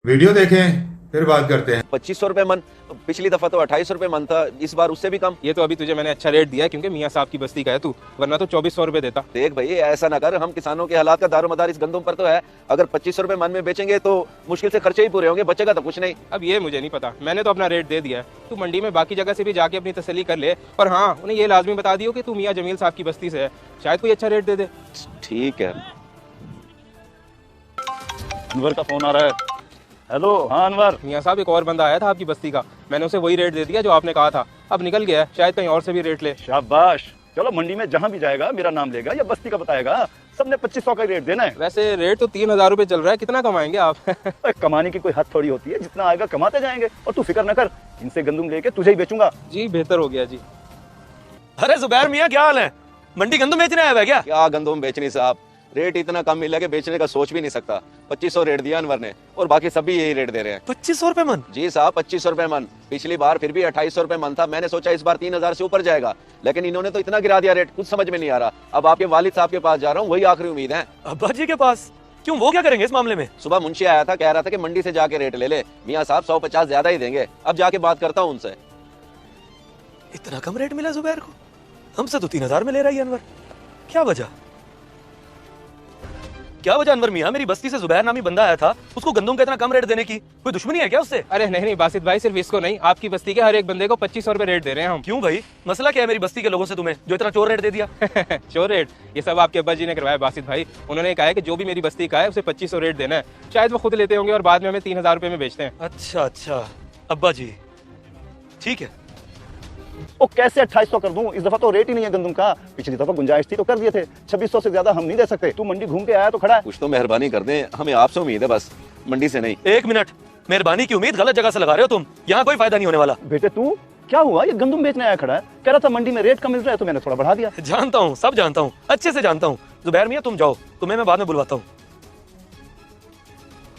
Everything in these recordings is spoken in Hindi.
वीडियो देखें फिर बात करते हैं। 2500 रुपए मन। पिछली दफा तो 2800 रुपए मन था, इस बार उससे भी कम। ये तो अभी तुझे मैंने अच्छा रेट दिया है क्योंकि मियाँ साहब की बस्ती का है तू, वरना तो 2400 रुपए देता। देख भाई ऐसा ना कर, हम किसानों के हालात का दारोमदार इस गंदम पर तो है। अगर 2500 रुपए मन में बेचेंगे तो मुश्किल से खर्चे ही पूरे होंगे, बचेगा तो कुछ नहीं। अब ये मुझे नहीं पता, मैंने तो अपना रेट दे दिया है। तू मंडी में बाकी जगह से भी जाके अपनी तसल्ली कर ले, और हाँ उन्हें ये लाजमी बता दियो कि तू मियाँ जमील साहब की बस्ती से है, शायद कोई अच्छा रेट दे दे। ठीक है। अनवर का फोन आ रहा है। हेलो, हाँ अनवर। मियाँ साहब एक और बंदा आया था आपकी बस्ती का, मैंने उसे वही रेट दे दिया जो आपने कहा था। अब निकल गया है, शायद कहीं और से भी रेट ले। शाबाश, चलो मंडी में जहाँ भी जाएगा मेरा नाम लेगा या बस्ती का बताएगा, सबने 2500 का रेट देना है। वैसे रेट तो 3000 रुपए चल रहा है, कितना कमाएंगे आप? कमाने की कोई हद थोड़ी होती है, जितना आएगा कमाते जाएंगे। और तू फिक्र न कर, इनसे गंदम लेके तुझे ही बेचूंगा। जी बेहतर हो गया जी। अरे जुबैर मियाँ क्या हाल है? मंडी गंदम बेचने आया हुआ है क्या? क्या गंदम बेचनी साहब, रेट इतना कम मिला कि बेचने का सोच भी नहीं सकता। 2500 रेट दिया अनवर ने, और बाकी सब भी यही रेट दे रहे हैं। 2500 रुपए मन? जी साहब 2500 रुपए मन। पिछली बार फिर भी 2800 रुपए मन था, मैंने सोचा इस बार 3000 से ऊपर जाएगा, लेकिन इन्होंने तो इतना गिरा दिया रेट, कुछ समझ में नहीं आ रहा। अब आपके वालिद साहब के पास जा रहा हूँ, वही आखिरी उम्मीद है। अब्बा जी के पास? क्यों, वो क्या करेंगे इस मामले में? सुबह मुंशी आया था, कह रहा था कि मंडी से जाके रेट ले ले। मियाँ साहब 150 ज्यादा ही देंगे, अब जाके बात करता हूँ उनसे। इतना कम रेट मिला जुबैर को? हमसे तो 3000 में ले रहा है अनवर। क्या वजह? क्या वजह अनवर मियाँ? मेरी बस्ती से जुबैर नामी बंदा आया था, उसको गंदम का इतना कम रेट देने की कोई दुश्मनी है क्या उससे? अरे नहीं बासित भाई, सिर्फ इसको नहीं, आपकी बस्ती के हर एक बंदे को 2500 रुपए रेट दे रहे हैं हम। क्यों भाई, मसला क्या है मेरी बस्ती के लोगों से तुम्हें जो इतना चोर रेट दे दिया? चोर रेट? ये सब आपके अब्बा जी ने करवाया बासित भाई। उन्होंने कहा है कि जो भी मेरी बस्ती का है उसे 2500 रेट देना है। शायद वो खुद लेते होंगे और बाद में हमें 3000 रुपए में बेचते हैं। अच्छा अच्छा अब्बा जी, ठीक है। ओ कैसे 2800 कर दूं? इस दफा तो रेट ही नहीं है गंदम का। पिछली दफा गुंजाइश थी तो कर दिए थे, 2600 से ज्यादा हम नहीं दे सकते। तू मंडी घूम के आया तो खड़ा है। कुछ तो मेहरबानी कर दें, हमें आपसे उम्मीद है, बस मंडी से नहीं। एक मिनट, मेहरबानी की उम्मीद गलत जगह से लगा रहे हो तुम, यहाँ कोई फायदा नहीं होने वाला। बेटे तू क्या हुआ? ये गंदम बेचने आया खड़ा है, कह रहा था मंडी में रेट कम मिल रहा है तो मैंने थोड़ा बढ़ा दिया। जानता हूँ, सब जानता हूँ, अच्छे से जानता हूँ। जुबैर मियाँ तुम जाओ, तुम्हें मैं बाद में बुलवाता हूँ।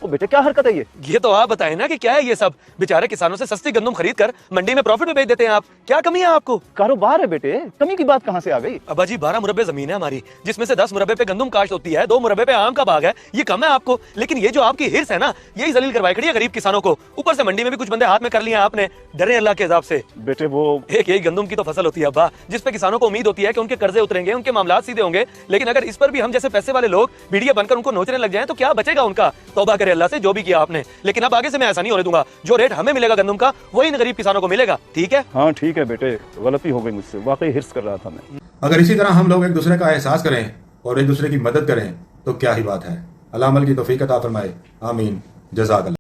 ओ बेटे क्या हरकत है ये? ये तो आप बताएं ना कि क्या है ये सब? बेचारे किसानों से सस्ती गंदम खरीद कर मंडी में प्रॉफिट में बेच देते हैं आप। क्या कमी है आपको? कारोबार है बेटे, कमी की बात कहाँ से आ गई? अब्बा जी 12 मुरब्बे जमीन है हमारी, जिसमें से 10 मुरब्बे पे गंदम काश्त होती है, 2 मुरब्बे पे आम का बाग है। ये कम है आपको? लेकिन ये जो आपकी हिर्स है ना, यही जलील करवाई खड़ी है गरीब किसानों को। ऊपर से मंडी में भी कुछ बंदे हाथ में कर लिए आपने, डरे अल्लाह के अजाब से। बेटे वो एक यही गंदम की तो फसल होती है अब्बा, जिसपे किसानों को उम्मीद होती है कि उनके कर्जे उतरेंगे, उनके मामलात सीधे होंगे। लेकिन अगर इस पर भी हम जैसे पैसे वाले लोग बीड़िया बनकर उनको नोचने लग जाएं तो क्या बचेगा उनका? तौबा करे अल्लाह से, जो भी किया आपने। लेकिन अब आगे से मैं ऐसा नहीं होने दूंगा। जो रेट हमें मिलेगा गंदम का, वही इन गरीब किसानों को मिलेगा, ठीक है? हाँ ठीक है बेटे, गलती हो गई मुझसे, वाकई हिर्स कर रहा था मैं। अगर इसी तरह हम लोग एक दूसरे का एहसास करें और एक दूसरे की मदद करें तो क्या ही बात है। अल्लाह अमल की तौफीक अता फरमाए। आमीन। जज़ाक अल्लाह।